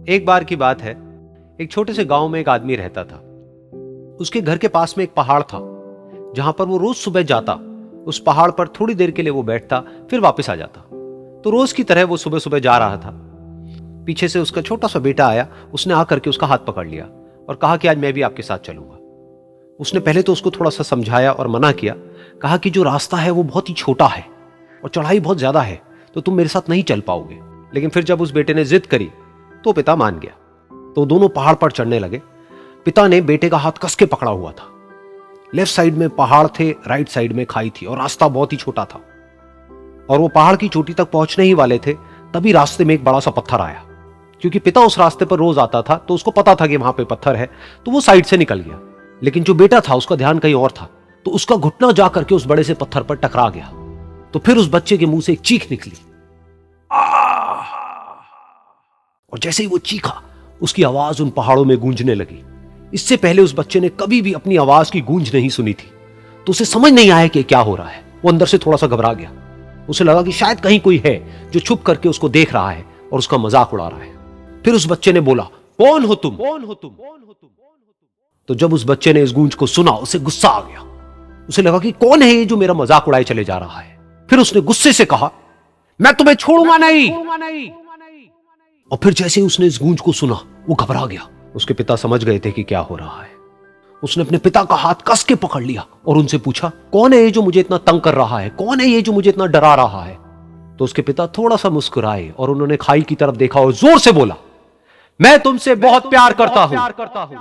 एक बार की बात है, एक छोटे से गांव में एक आदमी रहता था। उसके घर के पास में एक पहाड़ था, जहां पर वो रोज सुबह जाता। उस पहाड़ पर थोड़ी देर के लिए वो बैठता, फिर वापस आ जाता। तो रोज की तरह वो सुबह सुबह जा रहा था। पीछे से उसका छोटा सा बेटा आया। उसने आकर के उसका हाथ पकड़ लिया और कहा कि आज मैं भी आपके साथ चलूंगा। उसने पहले तो उसको थोड़ा सा समझाया और मना किया। कहा कि जो रास्ता है वो बहुत ही छोटा है और चढ़ाई बहुत ज्यादा है, तो तुम मेरे साथ नहीं चल पाओगे। लेकिन फिर जब उस बेटे ने जिद करी तो पिता मान गया। तो दोनों पहाड़ पर चढ़ने लगे। पिता ने बेटे का हाथ कस के पकड़ा हुआ था। लेफ्ट साइड में पहाड़ थे, राइट साइड में खाई थी और रास्ता बहुत ही छोटा था। और वो पहाड़ की चोटी तक पहुंचने ही वाले थे, तभी रास्ते में एक बड़ा सा पत्थर आया। क्योंकि पिता उस रास्ते पर रोज आता था, तो उसको पता था कि वहां पे पत्थर है, तो वो साइड से निकल गया। लेकिन जो बेटा था उसका ध्यान कहीं और था, तो उसका घुटना जा करके उस बड़े से पत्थर पर टकरा गया। तो फिर उस बच्चे के मुंह से एक चीख निकली। और जैसे ही वो चीखा, उसकी आवाज उन पहाड़ों में गूंजने लगी। इससे पहले उस बच्चे ने कभी भी अपनी आवाज की गूंज नहीं सुनी थी, तो उसे समझ नहीं आया कि क्या हो रहा है। वो अंदर से थोड़ा सा घबरा गया। उसे लगा कि शायद कहीं कोई है जो छुप करके उसको देख रहा है और उसका मजाक उड़ा रहा है। फिर उस बच्चे ने बोला, कौन हो तुम? कौन हो तुम? तो जब उस बच्चे ने इस गूंज को सुना, उसे गुस्सा आ गया। उसे लगा कि कौन है ये जो मेरा मजाक उड़ाए चले जा रहा है। फिर उसने गुस्से से कहा, मैं तुम्हें छोड़ूंगा नहीं। और फिर जैसे ही उसने इस गूंज को सुना, वो घबरा गया। उसके पिता समझ गए थे कि क्या हो रहा है। उसने अपने पिता का हाथ कस के पकड़ लिया और उनसे पूछा, कौन है ये जो मुझे इतना तंग कर रहा है? कौन है ये जो मुझे इतना डरा रहा है? तो उसके पिता थोड़ा सा मुस्कुराए और उन्होंने खाई की तरफ देखा और जोर से बोला, मैं तुमसे बहुत प्यार करता हूं।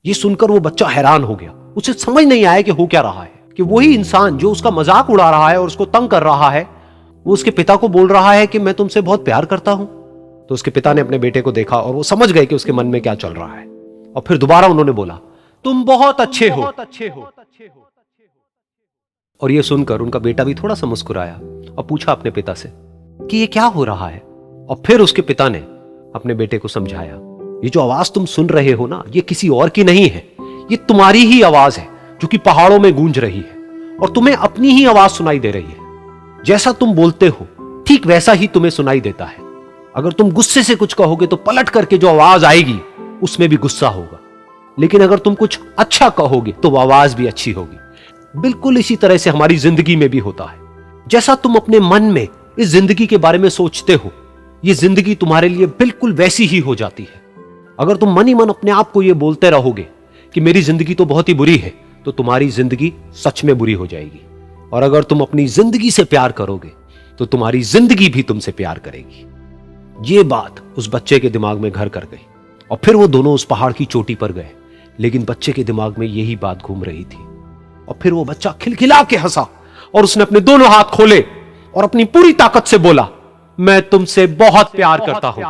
ये सुनकर वो बच्चा हैरान हो गया। उसे समझ नहीं आया कि हो क्या रहा है, कि वही इंसान जो उसका मजाक उड़ा रहा है और उसको तंग कर रहा है, वो उसके पिता को बोल रहा है कि मैं तुमसे बहुत प्यार करता हूं। तो उसके पिता ने अपने बेटे को देखा और वो समझ गए कि उसके मन में क्या चल रहा है। और फिर दोबारा उन्होंने बोला, तुम बहुत अच्छे हो। और ये सुनकर उनका बेटा भी थोड़ा सा मुस्कुराया और पूछा अपने पिता से कि ये क्या हो रहा है। और फिर उसके पिता ने अपने बेटे को समझाया, ये जो आवाज तुम सुन रहे हो ना, ये किसी और की नहीं है, ये तुम्हारी ही आवाज है जो कि पहाड़ों में गूंज रही है। और तुम्हें अपनी ही आवाज सुनाई दे रही है। जैसा तुम बोलते हो ठीक वैसा ही तुम्हें सुनाई देता है। अगर तुम गुस्से से कुछ कहोगे तो पलट करके जो आवाज आएगी उसमें भी गुस्सा होगा। लेकिन अगर तुम कुछ अच्छा कहोगे तो वो आवाज भी अच्छी होगी। बिल्कुल इसी तरह से हमारी जिंदगी में भी होता है। जैसा तुम अपने मन में इस जिंदगी के बारे में सोचते हो, ये जिंदगी तुम्हारे लिए बिल्कुल वैसी ही हो जाती है। अगर तुम मन ही मन अपने आप को ये बोलते रहोगे कि मेरी जिंदगी तो बहुत ही बुरी है, तो तुम्हारी जिंदगी सच में बुरी हो जाएगी। और अगर तुम अपनी जिंदगी से प्यार करोगे तो तुम्हारी जिंदगी भी तुमसे प्यार करेगी। ये बात उस बच्चे के दिमाग में घर कर गई और फिर वो दोनों उस पहाड़ की चोटी पर गए। लेकिन बच्चे के दिमाग में यही बात घूम रही थी। और फिर वो बच्चा खिलखिला के हंसा और उसने अपने दोनों हाथ खोले और अपनी पूरी ताकत से बोला, मैं तुमसे बहुत प्यार करता हूं।